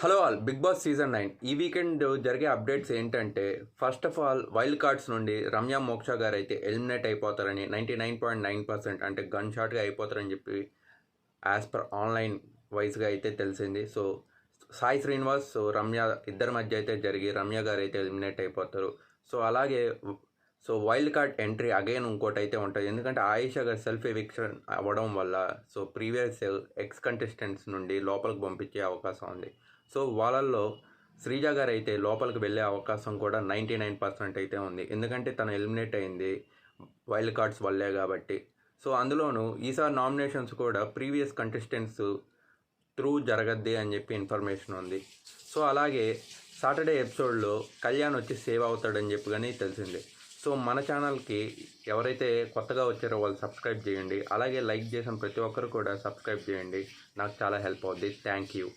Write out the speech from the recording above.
Hello all, big boss season 9 ఈ weekend జరిగే updates ఏంటంటే, first of all wild cards నుండి రమ్య మోక్ష గారు అయితే ఎలిమినేట్ అయిపోతారని 99.9% అంటే గన్ షాట్గా అయిపోతారని చెప్పి యాజ్ పర్ ఆన్లైన్ వైజ్గా అయితే తెలిసింది. సో సాయి శ్రీనివాస్ రమ్య ఇద్దరి మధ్య అయితే జరిగి రమ్య గారు అయితే ఎలిమినేట్ అయిపోతారు. సో అలాగే వైల్డ్ కార్డ్ ఎంట్రీ అగైన్ ఇంకోటి అయితే ఉంటుంది, ఎందుకంటే ఆయిషా గారు సెల్ఫ్ ఎవిక్షన్ అవ్వడం వల్ల ప్రీవియస్ ఎక్స్ కంటెస్టెంట్స్ నుండి లోపలికి పంపించే అవకాశం ఉంది. సో వాళ్ళల్లో శ్రీజ గారు అయితే లోపలికి వెళ్ళే అవకాశం కూడా 99% అయితే ఉంది, ఎందుకంటే తను ఎలిమినేట్ అయింది వైల్డ్ కార్డ్స్ వల్లే కాబట్టి. సో అందులోనూ ఈసారి నామినేషన్స్ కూడా ప్రీవియస్ కంటెస్టెంట్స్ త్రూ జరగద్ది అని చెప్పి ఇన్ఫర్మేషన్ ఉంది. సో అలాగే సాటర్డే ఎపిసోడ్లో కళ్యాణ్ వచ్చి సేవ్ అవుతాడని చెప్పి కానీ తెలిసింది. సో మన ఛానల్కి ఎవరైతే కొత్తగా వచ్చారో వాళ్ళు సబ్స్క్రైబ్ చేయండి, అలాగే లైక్ చేసిన ప్రతి ఒక్కరు కూడా సబ్స్క్రైబ్ చేయండి, నాకు చాలా హెల్ప్ అవుద్ది. Thank you.